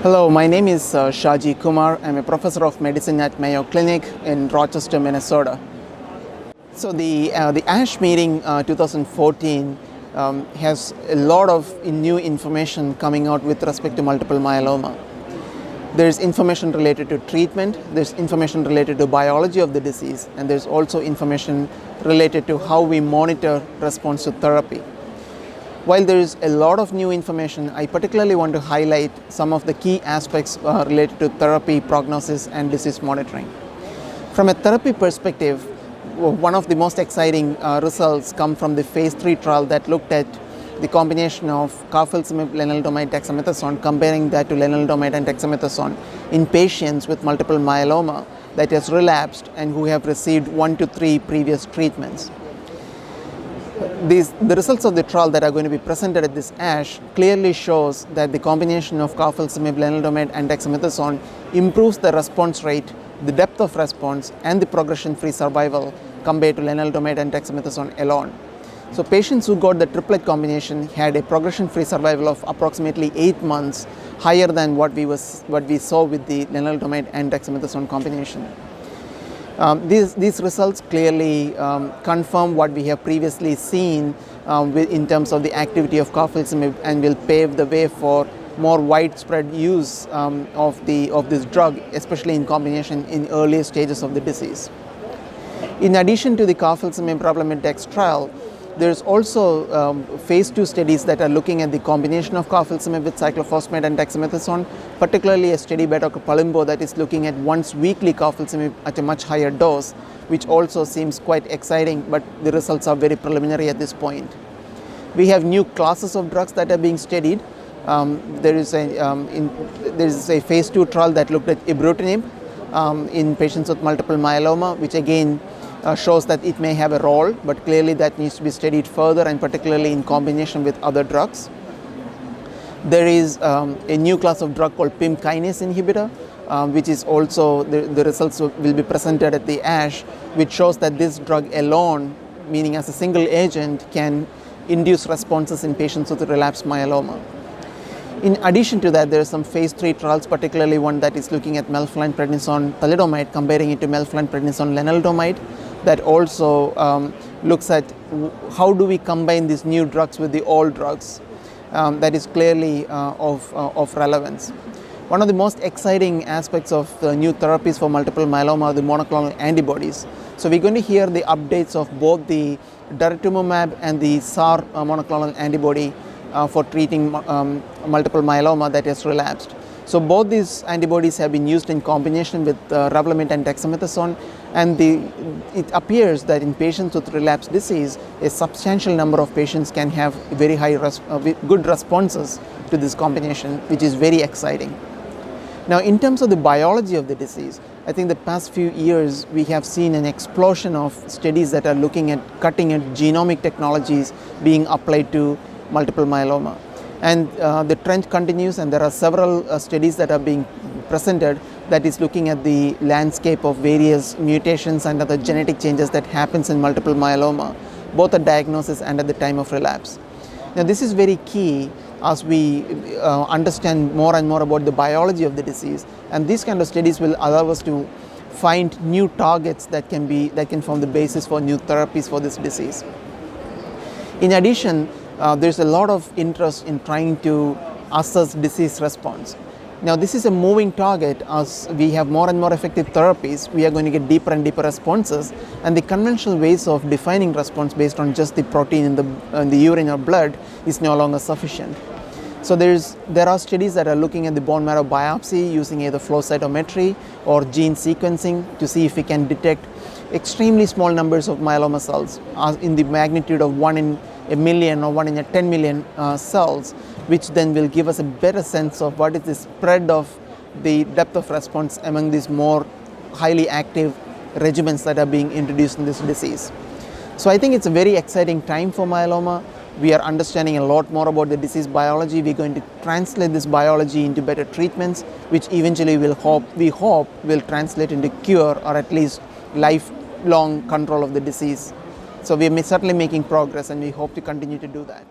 Hello, my name is Shaji Kumar. I'm a professor of medicine at Mayo Clinic in Rochester, Minnesota. So the ASH meeting 2014 has a lot of new information coming out with respect to multiple myeloma. There's information related to treatment, there's information related to biology of the disease, and there's also information related to how we monitor response to therapy. While there is a lot of new information, I particularly want to highlight some of the key aspects related to therapy, prognosis, and disease monitoring. From a therapy perspective, one of the most exciting results come from the phase 3 trial that looked at the combination of carfilzomib, lenalidomide, dexamethasone, comparing that to lenalidomide and dexamethasone in patients with multiple myeloma that has relapsed and who have received 1 to 3 previous treatments. The results of the trial that are going to be presented at this ASH clearly shows that the combination of carfilzomib, lenalidomide, and dexamethasone improves the response rate, the depth of response, and the progression-free survival compared to lenalidomide and dexamethasone alone. So patients who got the triplet combination had a progression-free survival of approximately 8 months, higher than what we saw with the lenalidomide and dexamethasone combination. These results clearly confirm what we have previously seen in terms of the activity of carfilzomib, and will pave the way for more widespread use of this drug, especially in combination in earlier stages of the disease. In addition to the carfilzomib Revlimid Dex trial, there's also phase 2 studies that are looking at the combination of carfilzomib with cyclophosphamide and dexamethasone, particularly a study by Dr. Palumbo that is looking at once weekly carfilzomib at a much higher dose, which also seems quite exciting, but the results are very preliminary at this point. We have new classes of drugs that are being studied. There is a phase 2 trial that looked at ibrutinib in patients with multiple myeloma, which again shows that it may have a role, but clearly that needs to be studied further, and particularly in combination with other drugs. There is a new class of drug called PIM kinase inhibitor, which is also, the results will be presented at the ASH, which shows that this drug alone, meaning as a single agent, can induce responses in patients with relapsed myeloma. In addition to that, there are some phase 3 trials, particularly one that is looking at melphalan prednisone thalidomide, comparing it to melphalan prednisone lenalidomide, that also looks at how do we combine these new drugs with the old drugs. That is clearly of relevance. One of the most exciting aspects of the new therapies for multiple myeloma are the monoclonal antibodies. So we're going to hear the updates of both the daratumumab and the SAR monoclonal antibody for treating multiple myeloma that has relapsed. So both these antibodies have been used in combination with Revlimid and dexamethasone, and it appears that in patients with relapsed disease, a substantial number of patients can have very high good responses to this combination, which is very exciting. Now, in terms of the biology of the disease, I think the past few years we have seen an explosion of studies that are looking at cutting-edge genomic technologies being applied to multiple myeloma. And the trend continues, and there are several studies that are being presented that is looking at the landscape of various mutations and other genetic changes that happens in multiple myeloma, both at diagnosis and at the time of relapse. Now, this is very key as we understand more and more about the biology of the disease, and these kind of studies will allow us to find new targets that can form the basis for new therapies for this disease. In addition, there's a lot of interest in trying to assess disease response. Now, this is a moving target. As we have more and more effective therapies, we are going to get deeper and deeper responses, and the conventional ways of defining response based on just the protein in the urine or blood is no longer sufficient. So there are studies that are looking at the bone marrow biopsy using either flow cytometry or gene sequencing to see if we can detect extremely small numbers of myeloma cells in the magnitude of 1 in a million or 1 in a 10 million cells, which then will give us a better sense of what is the spread of the depth of response among these more highly active regimens that are being introduced in this disease. So I think it's a very exciting time for myeloma. We are understanding a lot more about the disease biology. We're going to translate this biology into better treatments, which eventually we hope will translate into cure, or at least lifelong control of the disease. So we are certainly making progress, and we hope to continue to do that.